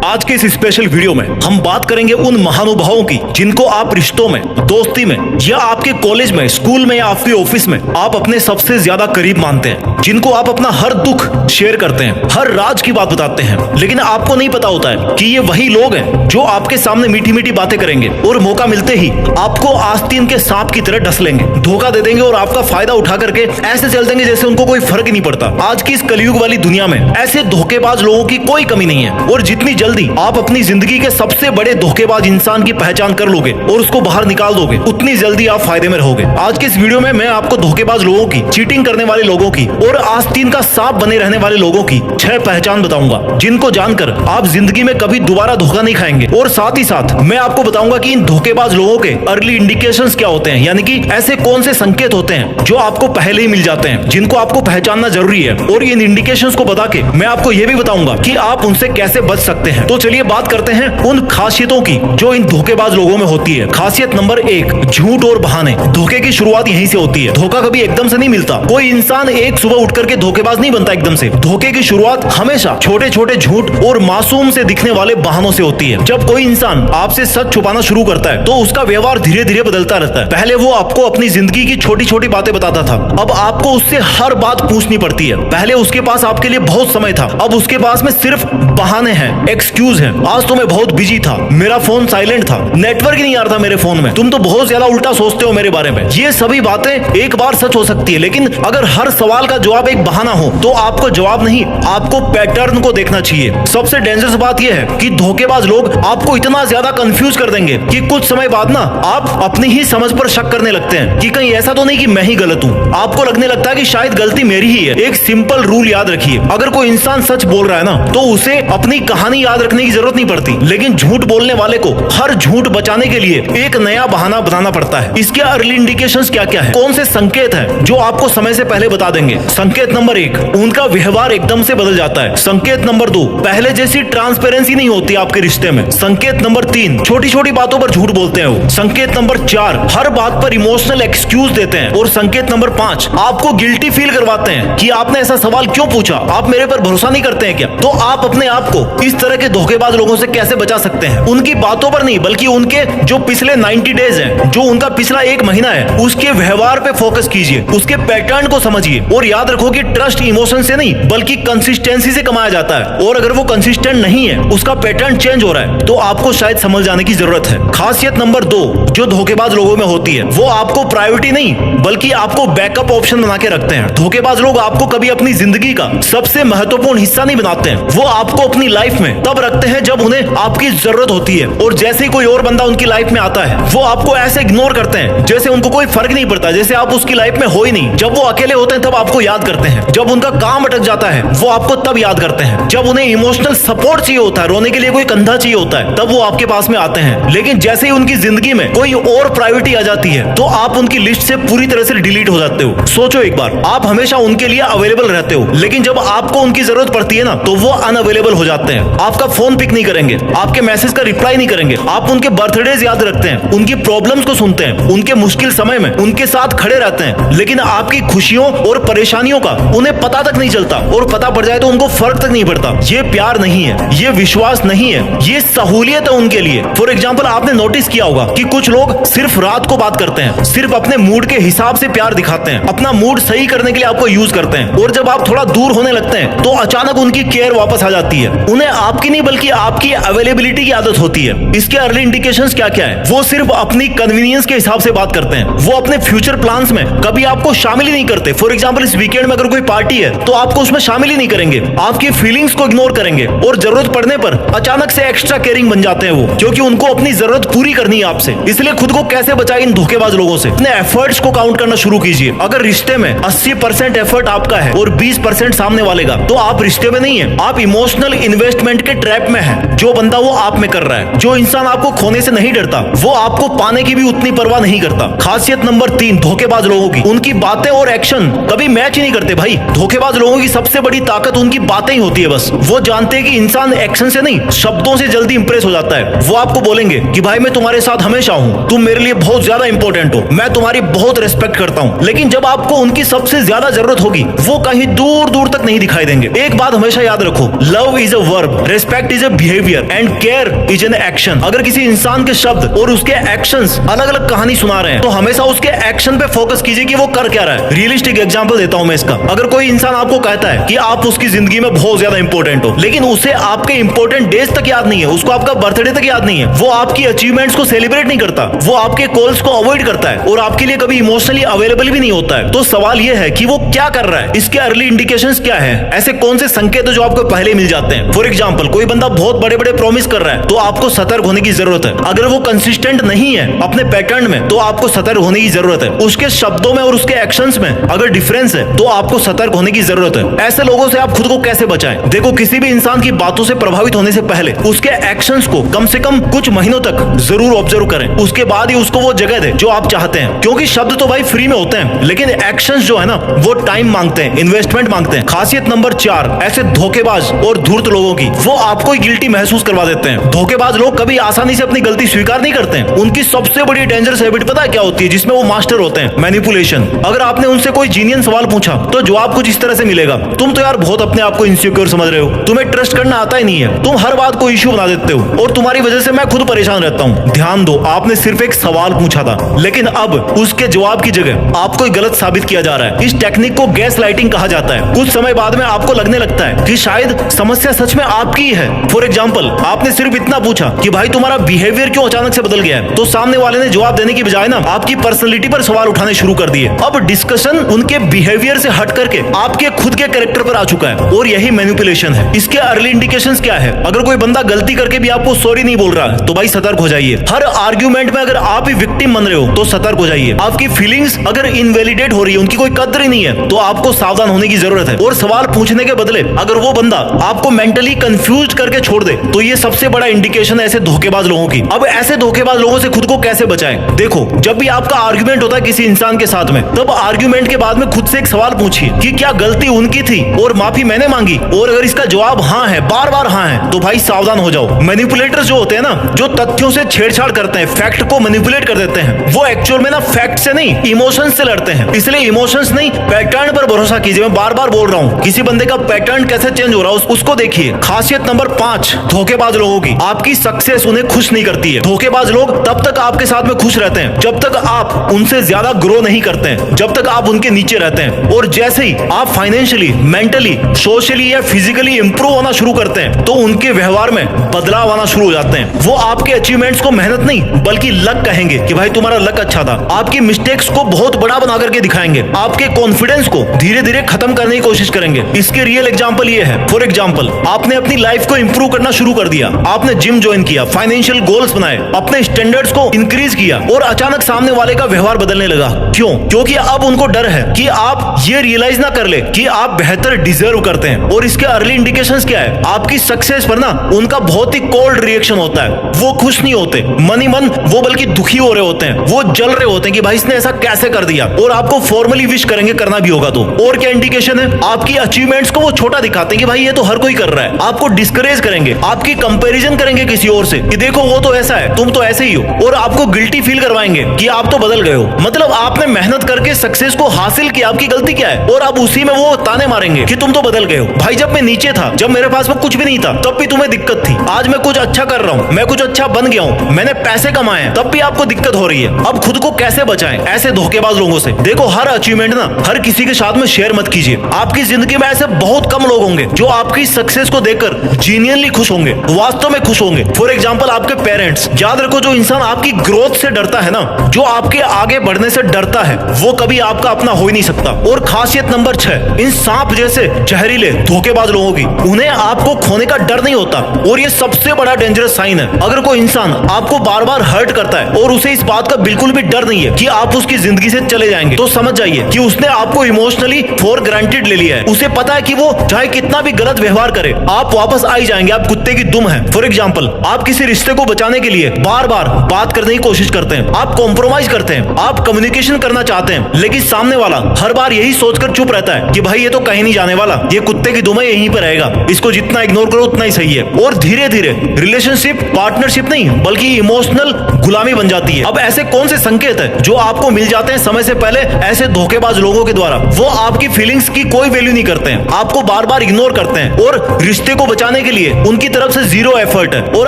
आज के इस स्पेशल वीडियो में हम बात करेंगे उन महानुभावों की जिनको आप रिश्तों में, दोस्ती में या आपके कॉलेज में, स्कूल में या आपके ऑफिस में आप अपने सबसे ज्यादा करीब मानते हैं, जिनको आप अपना हर दुख शेयर करते हैं, हर राज की बात बताते हैं। लेकिन आपको नहीं पता होता है कि ये वही लोग हैं जो आपके सामने मीठी मीठी बातें करेंगे और मौका मिलते ही आपको आस्तीन के सांप की तरह डस लेंगे, धोखा दे देंगे और आपका फायदा उठा करके ऐसे चल देंगे जैसे उनको कोई फर्क ही नहीं पड़ता। आज की इस कलयुग वाली दुनिया में ऐसे धोखेबाज लोगों की कोई कमी नहीं है और जितनी जल्दी आप अपनी जिंदगी के सबसे बड़े धोखेबाज इंसान की पहचान कर लोगे और उसको बाहर निकाल दोगे, उतनी जल्दी आप फायदे में रहोगे। आज के इस वीडियो में मैं आपको धोखेबाज लोगों की, चीटिंग करने वाले लोगों की और आस्तीन का सांप बने रहने वाले लोगों की 6 पहचान बताऊंगा, जिनको जानकर आप जिंदगी में कभी दोबारा धोखा नहीं खाएंगे। और साथ ही साथ मैं आपको बताऊंगा कि इन धोखेबाज लोगों के अर्ली इंडिकेशंस क्या होते हैं, यानी कि ऐसे कौन से संकेत होते हैं जो आपको पहले ही मिल जाते हैं, जिनको आपको पहचानना जरूरी है। और इन इंडिकेशंस को बता के मैं आपको यह भी बताऊंगा कि आप उनसे कैसे बच सकते हैं। तो चलिए बात करते हैं उन खासियतों की जो इन धोखेबाज लोगों में होती है। खासियत नंबर 1, झूठ और बहाने। धोखे की शुरुआत यहीं से होती है। धोखा कभी एकदम से नहीं मिलता। कोई इंसान एक सुबह उठ करके धोखेबाज नहीं बनता एकदम से। धोखे की शुरुआत हमेशा छोटे छोटे झूठ और मासूम से दिखने वाले बहानों से होती है। जब कोई इंसान आपसे सच छुपाना शुरू करता है तो उसका व्यवहार धीरे धीरे बदलता रहता है। पहले वो आपको अपनी जिंदगी की छोटी छोटी बातें बताता था, अब आपको उससे हर बात पूछनी पड़ती है। पहले उसके पास आपके लिए बहुत समय था, अब उसके पास में सिर्फ बहाने हैं, एक्सक्यूज हैं। आज तो मैं बहुत बिजी था, मेरा फोन साइलेंट था, नेटवर्क ही नहीं आ रहा था मेरे फोन में, तुम तो बहुत ज्यादा उल्टा सोचते हो मेरे बारे में। ये सभी बातें एक बार सच हो सकती है, लेकिन अगर हर सवाल का जवाब एक बहाना हो तो आपको जवाब नहीं, आपको पैटर्न को देखना चाहिए। सबसे डेंजरस बात यह है कि धोखेबाज लोग आपको इतना ज्यादा कंफ्यूज कर देंगे कि कुछ समय बाद ना आप अपनी ही समझ पर शक करने लगते हैं कि कहीं ऐसा तो नहीं कि मैं ही गलत हूँ। आपको लगने लगता है कि शायद गलती मेरी ही है। एक सिंपल रूल याद रखिए, अगर कोई इंसान सच बोल रहा है ना तो उसे अपनी कहानी याद रखने की जरूरत नहीं पड़ती, लेकिन झूठ बोलने वाले को हर झूठ बचाने के लिए एक नया बहाना बनाना पड़ता है। इसके अर्ली इंडिकेशंस क्या क्या है, कौन से संकेत हैं जो आपको समय से पहले बता देंगे। संकेत नंबर 1, उनका व्यवहार एकदम से बदल जाता है। संकेत नंबर 2, पहले जैसी ट्रांसपेरेंसी नहीं होती आपके रिश्ते में। संकेत नंबर 3, छोटी छोटी बातों पर झूठ बोलते हैं वो। संकेत नंबर 4, हर बात पर इमोशनल एक्सक्यूज देते हैं। और संकेत नंबर 5, आपको गिल्टी फील करवाते हैं कि आपने ऐसा सवाल क्यों पूछा, आप मेरे पर भरोसा नहीं करते हैं क्या। तो आप अपने आप को इस तरह के धोखेबाज लोगों से कैसे बचा सकते हैं, उनकी बातों पर नहीं बल्कि उनके जो पिछले 90 डेज हैं, जो उनका पिछला 1 महीना है, उसके व्यवहार पे फोकस कीजिए, उसके पैटर्न को समझिए। और याद रखो कि ट्रस्ट इमोशन से नहीं बल्कि कंसिस्टेंसी से कमाया जाता है। और अगर वो कंसिस्टेंट नहीं है, उसका पैटर्न चेंज हो रहा है, तो आपको शायद समझ जाने की जरूरत है। खासियत नंबर 2 जो धोखेबाज लोगों में होती है, वो आपको प्रायोरिटी नहीं बल्कि आपको बैकअप ऑप्शन बना के रखते हैं। धोखेबाज लोग आपको कभी अपनी जिंदगी का सबसे महत्वपूर्ण हिस्सा नहीं बनाते हैं, वो आपको अपनी लाइफ में तब रखते हैं जब उन्हें आपकी जरूरत होती है। और जैसे ही कोई और बंदा उनकी लाइफ में आता है, वो आपको ऐसे इग्नोर करते हैं जैसे उनको कोई फर्क नहीं पड़ता, जैसे आप उसकी लाइफ में हो ही नहीं। जब वो अकेले होते हैं तब आपको याद करते हैं, जब उनका काम अटक जाता है वो आपको तब याद करते हैं, जब उन्हें इमोशनल सपोर्ट चाहिए होता है, रोने के लिए कोई कंधा चाहिए होता है, तब वो आपके पास में आते हैं। लेकिन जैसे ही उनकी जिंदगी में कोई और प्रायोरिटी आ जाती है तो आप उनकी लिस्ट से पूरी तरह से डिलीट हो जाते हो। सोचो एक बार, आप हमेशा उनके लिए अवेलेबल रहते हो, लेकिन जब आपको उनकी जरूरत पड़ती है ना तो वो अनअवेलेबल हो जाते हैं। आपका फोन पिक नहीं करेंगे, आपके मैसेज का रिप्लाई नहीं करेंगे, आप उनके बर्थडेज याद रखते हैं, उनकी प्रॉब्लम्स को सुनते हैं, उनके मुश्किल समय में उनके साथ खड़े रहते हैं, लेकिन आपकी खुशियों और परेशानियों का उन्हें पता तक नहीं चलता, और पता पड़ जाए तो उनको फर्क तक नहीं पड़ता। ये प्यार नहीं है, ये विश्वास नहीं है, ये सहूलियत है उनके लिए। फॉर एग्जाम्पल, आपने नोटिस किया होगा कि कुछ लोग सिर्फ रात को बात करते हैं, सिर्फ अपने मूड के हिसाब से प्यार दिखाते हैं, अपना मूड सही करने के लिए आपको यूज करते हैं, और जब आप थोड़ा दूर होने लगते हैं तो अचानक उनकी केयर वापस आ जाती है। उन्हें आपकी नहीं बल्कि आपकी अवेलेबिलिटी की आदत होती है। इसके अर्ली इंडिकेशंस क्या क्या है, वो सिर्फ अपनी कन्वीनियंस के हिसाब से बात करते हैं, वो अपने फ्यूचर प्लान्स में कभी आपको शामिल ही नहीं करते। फॉर एग्जाम्पल, इस वीकेंड में अगर कोई पार्टी है तो आपको उसमें शामिल ही नहीं करेंगे, आपकी फीलिंग्स को इग्नोर करेंगे, और जरूरत पड़ने पर अचानक से एक्स्ट्रा केयरिंग बन जाते हैं वो, क्योंकि उनको अपनी जरूरत पूरी करनी है आपसे। इसलिए खुद को कैसे बचाएं इन धोखेबाज लोगों से, अपने एफर्ट्स को काउंट करना शुरू कीजिए। अगर रिश्ते में 80% एफर्ट आपका है और 20% सामने वाले का, तो आप रिश्ते में नहीं है, आप इमोशनल इन्वेस्टमेंट के ट्रैप में हैं। जो बंदा वो आप में कर रहा है, जो इंसान आपको खोने से नहीं डरता, वो आपको पाने की भी उतनी परवाह नहीं करता। खासियत नंबर 3 धोखेबाज लोगों की, उनकी बातें और एक्शन कभी मैच ही नहीं करते भाई। धोखेबाज लोगों की सबसे बड़ी ताकत उनकी बातें ही होती है बस। वो जानते हैं कि इंसान एक्शन से नहीं शब्दों से जल्दी इंप्रेस हो जाता है। वो आपको बोलेंगे कि भाई मैं तुम्हारे साथ हमेशा हूँ, तुम मेरे लिए बहुत ज्यादा इंपॉर्टेंट हो, मैं तुम्हारी बहुत रिस्पेक्ट करता हूँ। लेकिन जब आपको उनकी सबसे ज्यादा जरूरत होगी, वो कहीं दूर दूर तक नहीं दिखाई देंगे। एक बात हमेशा याद रखो, love is a verb, respect respect is a behaviour and care is an action. अगर किसी इंसान के शब्द और उसके एक्शंस अलग अलग कहानी सुना रहे हैं तो हमेशा उसके एक्शन पे फोकस कीजिए कि वो कर क्या रहा है। रियलिस्टिक एग्जांपल देता हूं मैं इसका। अगर कोई इंसान आपको कहता है कि आप उसकी जिंदगी में बहुत ज्यादा इंपॉर्टेंट हो, लेकिन उसे आपके इंपॉर्टेंट डेज तक याद नहीं है, उसको आपका बर्थडे तक याद नहीं है, वो आपकी अचीवमेंट्स को सेलिब्रेट नहीं करता, वो आपके कॉल्स को अवॉइड करता है और आपके लिए कभी इमोशनली अवेलेबल भी नहीं होता है, तो सवाल यह है कि वो क्या कर रहा है, इसके अर्ली इंडिकेशंस क्या है, ऐसे कौन से संकेत है जो आपको पहले मिल जाते हैं। फॉर एग्जांपल, कोई बंदा बहुत बड़े बड़े प्रॉमिस कर रहा है तो आपको सतर्क होने की जरूरत है। अगर वो कंसिस्टेंट नहीं है अपने पैटर्न में तो आपको सतर्क होने की जरूरत है। उसके शब्दों में और उसके एक्शंस में अगर डिफरेंस है तो आपको सतर्क होने की जरूरत है। ऐसे लोगों से आप खुद को कैसे बचाएं? देखो, किसी भी इंसान की बातों से प्रभावित होने से पहले उसके एक्शंस को कम से कम कुछ महीनों तक जरूर ऑब्जर्व करें, उसके बाद ही उसको वो जगह दे जो आप चाहते हैं। क्योंकि शब्द तो भाई फ्री में होते हैं, लेकिन एक्शंस जो है ना वो टाइम मांगते हैं, इन्वेस्टमेंट मांगते हैं। खासियत नंबर 4, ऐसे धोखेबाज और धूर्त लोगों की, वो आपको ही गिल्टी महसूस करवा देते हैं। धोखेबाज लोग कभी आसानी से अपनी गलती स्वीकार नहीं करते हैं। उनकी सबसे बड़ी डेंजरस हैबिट पता है क्या होती है, जिसमें वो मास्टर होते हैं? मैनिपुलेशन। अगर आपने उनसे कोई जीनियन सवाल पूछा तो जवाब कुछ इस तरह से मिलेगा, तुम तो यार बहुत अपने आप को इनसिक्योर समझ रहे हो, तुम्हें ट्रस्ट करना आता ही नहीं है, तुम हर बात को इश्यू बना देते हो और तुम्हारी वजह से मैं खुद परेशान रहता हूँ। ध्यान दो, आपने सिर्फ एक सवाल पूछा था, लेकिन अब उसके जवाब की जगह आपको गलत साबित किया जा रहा है। इस टेक्निक को गैस लाइटिंग कहा जाता है। कुछ समय बाद में आपको लगने लगता है कि शायद समस्या सच में आपकी ही है। फॉर एग्जाम्पल, आपने सिर्फ इतना पूछा कि भाई तुम्हारा बिहेवियर क्यों अचानक से बदल गया है, तो सामने वाले ने जवाब देने की बजाय ना आपकी पर्सनैलिटी पर सवाल उठाने शुरू कर दिए। अब डिस्कशन उनके बिहेवियर से हट करके आपके खुद के कैरेक्टर पर आ चुका है और यही मैनिपुलेशन है। इसके अर्ली इंडिकेशंस क्या है? अगर कोई बंदा गलती करके भी आपको सॉरी नहीं बोल रहा है तो भाई सतर्क हो जाइए। हर आर्ग्यूमेंट में अगर आप ही विक्टिम बन रहे हो तो सतर्क हो जाइए। आपकी फीलिंग्स अगर इनवैलिडेट हो रही है, उनकी कोई कदर ही नहीं है, तो आपको सावधान होने की जरूरत है। और सवाल पूछने के बदले अगर वो बंदा आपको मेंटली कंफ्यूज करके छोड़ दे तो ये सबसे बड़ा इंडिकेशन है ऐसे धोखेबाज लोगों की। अब ऐसे धोखेबाज लोगों से खुद को कैसे बचाएं? देखो, जब भी आपका आर्ग्यूमेंट होता है किसी इंसान के साथ में, तब आर्ग्यूमेंट के बाद में खुद से एक सवाल पूछिए कि क्या गलती उनकी थी और माफी मैंने मांगी, और अगर इसका जवाब हाँ है, बार बार हाँ है, तो भाई सावधान हो जाओ। मैनिपुलेटर्स जो होते हैं ना, जो तथ्यों से छेड़छाड़ करते हैं, फैक्ट को मैनिपुलेट कर देते हैं, वो एक्चुअल में ना फैक्ट से नहीं इमोशंस से लड़ते हैं। इसलिए इमोशंस नहीं, पैटर्न पर भरोसा कीजिए। मैं बार बार बोल रहा हूँ, किसी बंदे का पैटर्न कैसे चेंज हो रहा है उसको देखिए। खासियत नंबर 5, धोखेबाज लोगों की, आपकी सक्सेस उन्हें खुश नहीं करती है। धोखेबाज लोग तब तक आपके साथ में खुश रहते हैं जब तक आप उनसे ज्यादा ग्रो नहीं करते हैं, जब तक आप उनके नीचे रहते हैं। और जैसे ही आप फाइनेंशियली, मेंटली, सोशली या फिजिकली इंप्रूव होना शुरू करते हैं तो उनके व्यवहार में बदलाव आना शुरू हो जाते हैं। वो आपके अचीवमेंट्स को मेहनत नहीं बल्कि लक कहेंगे कि भाई तुम्हारा लक अच्छा था। आपकी मिस्टेक्स को बहुत बड़ा बना करके दिखाएंगे, आपके कॉन्फिडेंस को धीरे धीरे खत्म करने की कोशिश करेंगे। इसके रियल एग्जांपल ये है, फॉर एग्जांपल, आपने अपनी लाइफ को इंप्रूव करना शुरू कर दिया, आपने जिम ज्वाइन किया, फाइनेंशियल गोल्स बनाए, अपने स्टैंडर्ड्स को इंक्रीज किया और अचानक सामने वाले का व्यवहार बदलने लगा। क्यों? क्योंकि अब उनको डर है कि आप ये रियलाइज ना कर ले कि आप बेहतर डिजर्व करते हैं। और इसके अर्ली इंडिकेशंस क्या है? आपकी सक्सेस पर ना उनका बहुत ही कोल्ड रिएक्शन होता है। वो खुश नहीं होते, मन ही मन वो बल्कि दुखी हो रहे होते हैं, वो जल रहे होते हैं कि भाई इसने ऐसा कैसे कर दिया, और आपको फॉर्मली विश करेंगे, करना भी होगा तो। और क्या इंडिकेशन है? आपकी अचीवमेंट्स को वो छोटा दिखाते हैं कि भाई ये तो हर कोई कर रहा है। आपको डिस्करेज करेंगे, आपकी कंपैरिजन करेंगे किसी और से कि देखो वो तो ऐसा है, तुम तो ऐसे ही हो, और आपको गिल्टी फील करवाएंगे कि आप तो बदल गए हो। मतलब आपने मेहनत करके सक्सेस को हासिल किया, आपकी गलती क्या है? और अब उसी में वो ताने मारेंगे कि तुम तो बदल गए हो। भाई जब मैं नीचे था, जब मेरे पास में कुछ भी नहीं था, तब भी तुम्हें दिक्कत थी। आज मैं कुछ अच्छा कर रहा हूँ, मैं कुछ अच्छा बन गया हूँ, मैंने पैसे कमाए, तब भी आपको दिक्कत हो रही है। अब खुद को कैसे बचाएं ऐसे धोखेबाज लोगों से? देखो, हर अचीवमेंट ना हर किसी के साथ में शेयर मत कीजिए। आपकी जिंदगी में ऐसे बहुत कम लोग होंगे जो आपकी सक्सेस को देखकर जेन्युइनली खुश होंगे, वास्तव में खुश होंगे। फॉर एग्जाम्पल, आपके पेरेंट्स। याद रखो, जो इंसान आपकी ग्रोथ से डरता है ना, जो आपके आगे बढ़ने से डरता है, वो कभी आपका अपना हो ही नहीं सकता। और खासियत नंबर 6, इन सांप जैसे जहरीले धोखेबाज लोगों की, उन्हें आपको खोने का डर नहीं होता। और ये सबसे बड़ा डेंजरस साइन है। अगर कोई इंसान आपको बार बार हर्ट करता है और उसे इस बात का बिल्कुल भी डर नहीं है कि आप उसकी जिंदगी से चले जाएंगे, तो समझ जाइए कि उसने आपको इमोशनली फॉर ग्रांटेड ले लिया है। उसे पता है कि वो चाहे कितना भी गलत व्यवहार करे, आप वापस आ ही जाएंगे, आप कुत्ते की दुम है। फॉर एग्जाम्पल, आप किसी रिश्ते को बचाने के लिए बार बार बात करने की कोशिश करते हैं, आप कॉम्प्रोमाइज करते हैं, आप कम्युनिकेशन करना चाहते हैं, लेकिन सामने वाला हर बार यही सोचकर चुप रहता है कि भाई ये तो कहीं नहीं जाने वाला, ये कुत्ते की दुम है, यहीं पर रहेगा, इसको जितना इग्नोर करो उतना ही सही है। और धीरे धीरे रिलेशनशिप पार्टनरशिप नहीं बल्कि इमोशनल गुलामी बन जाती है। अब ऐसे कौन से संकेत है जो आपको मिल जाते हैं समय से पहले ऐसे धोखेबाज लोगों के द्वारा? वो आपकी फीलिंग्स की कोई वैल्यू नहीं करते हैं, आपको बार बार इग्नोर करते हैं और रिश्ते को बचाने के लिए उनकी तरफ से जीरो एफर्ट है और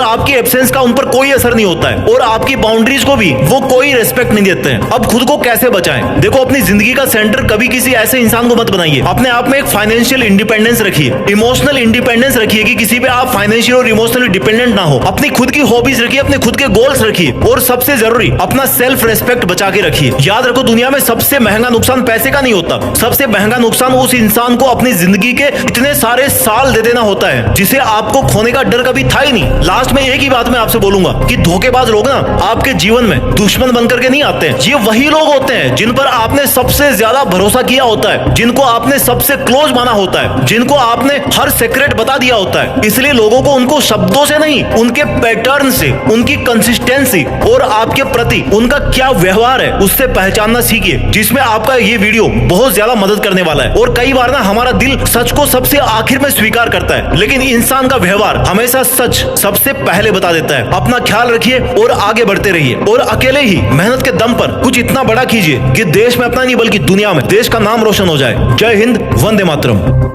आपकी एब्सेंस का उन पर कोई असर नहीं होता है और आपकी बाउंड्रीज को भी वो कोई रेस्पेक्ट नहीं देते हैं। अब खुद को कैसे बचाएं? देखो, अपनी जिंदगी का सेंटर कभी किसी ऐसे इंसान को मत बनाइए। अपने आप में एक फाइनेंशियल इंडिपेंडेंस रखिए, इमोशनल इंडिपेंडेंस रखिए कि किसी पे आप फाइनेंशियल और इमोशनली डिपेंडेंट ना हो। अपनी खुद की हॉबीज रखिए, अपने खुद के गोल्स रखिए और सबसे जरूरी अपना सेल्फ रेस्पेक्ट बचा के रखिए। याद रखो, दुनिया में सबसे महंगा नुकसान पैसे का नहीं होता, सबसे महंगा नुकसान उस इंसान को अपनी जिंदगी के इतने सारे साल दे देना होता है जिसे आपको खोने का डर कभी था ही नहीं। लास्ट में एक ही बात मैं आपसे बोलूंगा कि धोखेबाज लोग ना आपके जीवन में दुश्मन बनकर के नहीं आते हैं। ये वही लोग होते हैं जिन पर आपने सबसे ज्यादा भरोसा किया होता है, जिनको आपने सबसे क्लोज माना होता है, जिनको आपने हर सीक्रेट बता दिया होता है। इसलिए लोगों को उनको शब्दों से नहीं, उनके पैटर्न से, उनकी कंसिस्टेंसी और आपके प्रति उनका क्या व्यवहार है उससे पहचानना सीखिए, जिसमें आपका ये वीडियो बहुत ज्यादा मदद करने वाला है। और कई बार ना हमारा दिल सच को सबसे आखिर में स्वीकार करता है, लेकिन इंसान का व्यवहार हमेशा सच सबसे पहले बता देता है। अपना ख्याल रखिए और आगे बढ़ते रहिए और अकेले ही मेहनत के दम पर कुछ इतना बड़ा कीजिए कि देश में अपना नहीं बल्कि दुनिया में देश का नाम रोशन हो जाए। जय हिंद, वंदे मातरम।